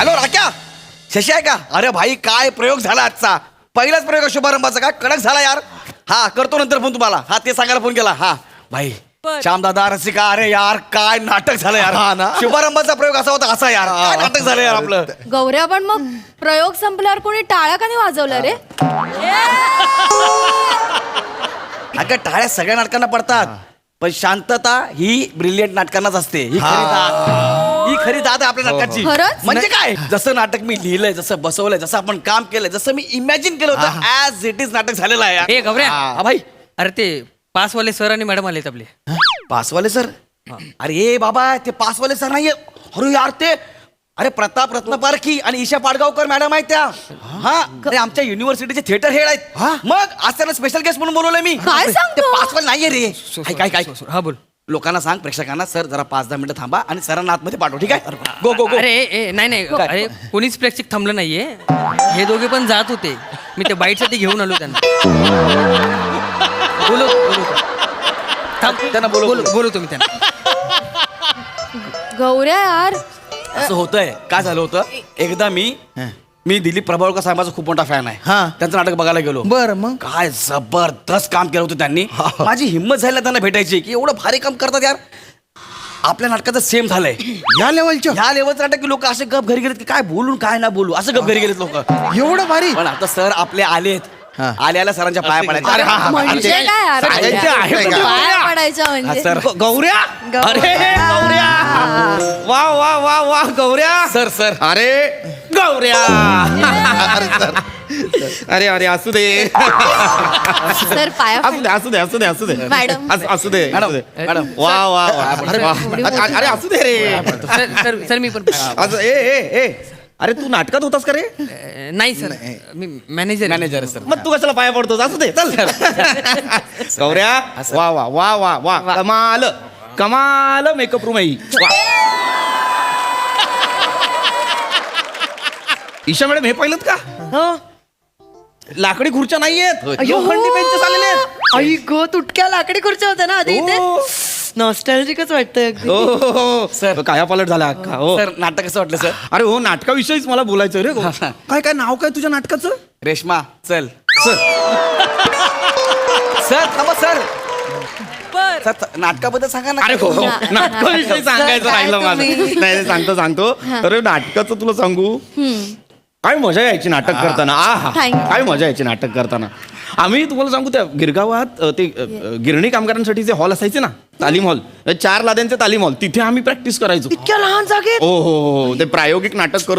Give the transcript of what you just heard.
Hello राक्या, Shashi आहे का? अरे भाई काय प्रयोग झाला आजचा, पहिलाच प्रयोग आहे शुभारंभाचा, काय कडक झाला यार. हा करतो नंतर फोन तुम्हाला. हा ते सांगायला फोन केला. हा भाई श्याम दादा रसिका, अरे यार काय नाटक झालं यार. हा ना. शुभारंभाचा प्रयोग असा होता, असा यार काय नाटक झालं यार आपलं. गौऱ्या, पण मग प्रयोग संपल्यावर कोणी टाळ्या का नाही वाजवल्या रे? अगं टाळ्या सगळ्या नाटकांना पडतात, पण शांतता ही ब्रिलियंट नाटकांनाच असते. ही खरी दाद, ही खरी दाद आहे आपल्या नाटकाची. खरंच? म्हणजे काय, जसं नाटक मी लिहिलंय, जसं बसवलंय, जसं आपण काम केलंय, जसं मी इमॅजिन केलं होतं, ऍज इट इज नाटक झालेलं आहे यार. ए गौऱ्या, हा भाई. अरे ते पासवाले सर आणि मॅडम आलेत आपले. पासवाले सर? अरे बाबा ते पासवाले सर नाहीये. अरे यार ते, अरे प्रताप रत्नपारखी आणि ईशा पाडगावकर मॅडम आहेत त्या. हा अरे आमच्या युनिव्हर्सिटीचे थिएटर हेड आहेत. मग आज त्यांना स्पेशल गेस्ट म्हणून बोलवलंय मी. काय ते सांगतो? पासवाले नाहीये रे. काय काय हा बोल. लोकांना सांग, प्रेक्षकांना, सर जरा 5-10 मिनिटं थांबा आणि सरांना आतमध्ये पाठव. ठीक आहे, गो गो गो. अरे ए, नाही नाही, अरे कोणीच प्रेक्षक थांबलं नाहीये. हे दोघे पण जात होते, मी ते बाईटसाठी घेऊन आलो त्यांना. बोलो बोलो थांब, त्यांना बोलव. बोलो तुम्ही त्यांना. गौऱ्या यार, असं होतंय. काय झालं होतं, एकदा मी दिलीप प्रभावळकर साहेबांचा खूप मोठा फॅन आहे. हा. त्यांचं नाटक बघायला गेलो. बरं मग काय जबरदस्त काम केलं होतं त्यांनी. माझी हिंमत झाली ना त्यांना भेटायची, की एवढं भारी काम करतात यार. आपल्या नाटकाचं सेम झालंय. या लेवलच्या ह्या लेवलचं नाटक, की लोक असे गप घरी गेलेत, की काय बोलून काय ना बोलू, असं गप घरी गेलेत लोक. एवढं भारी. पण आता सर आपले आलेत, आल्याला सरांच्या पाया पडायचे. अरे, हा, म्हणजे काय यार? त्यांचे आहे का? पाया पडायच्या म्हणजे सर गौऱ्या, अरे गौऱ्या, वा वा वा वा गौऱ्या. सर अरे गौऱ्या, अरे सर, अरे अरे असू दे, सर पाया असू दे, असू दे, असू दे, असू दे मॅडम. असू दे, मॅडम, असू दे. मॅडम. वा वा वा. अरे अरे असू दे रे. सर सर मी पण असं ए अरे तू नाटकात होतास का रे? नाही सर, मी मॅनेजर मॅनेजर सर. मग तू कशाला पाया पडतोस? असू दे, चल. गौऱ्या, वा वा वा वा वा, कमाल कमाल मेकअप रूम आहे ही. वा. ईशा मॅडम हे पाहिलं का? लाकडी खुर्च्या नाहीयेत, लोखंडी बेंचेस आलेले आहेत. आई गो, तुटक्या लाकडी खुर्च्या होत्या ना आधी इथे. हो. नॉस्टॅल्जिकच वाटतंय अगदी. हो, हो, हो. सर. काया पालट झाला अख्खा. हो. सर नाटक कसं वाटलं सर? अरे हो, नाटकाविषयीच मला बोलायचं रे. काय काय नाव काय तुझ्या नाटकाचं? रेश्मा चल. सर सर थांबा सर. सर नाटकाबद्दल सांगा ना. अरे हो, नाटकाविषयी सांगायचं काय राहिलं माझं. तुम्ही? नाही सांगतो. अरे नाटकाचं तुला सांगू, काय मजा यायची नाटक करताना. Thank you. काय मजा यायची नाटक करताना. आम्ही तुम्हाला सांगू, त्या गिरगावात ते गिरणी कामगारांसाठी जे हॉल असायचे ना, तालीम हॉल, 4 लाद्यांचे तालीम हॉल, तिथे आम्ही प्रॅक्टिस करायचो. इतक्या लहान जागेत. हो हो हो, ते प्रायोगिक नाटक करत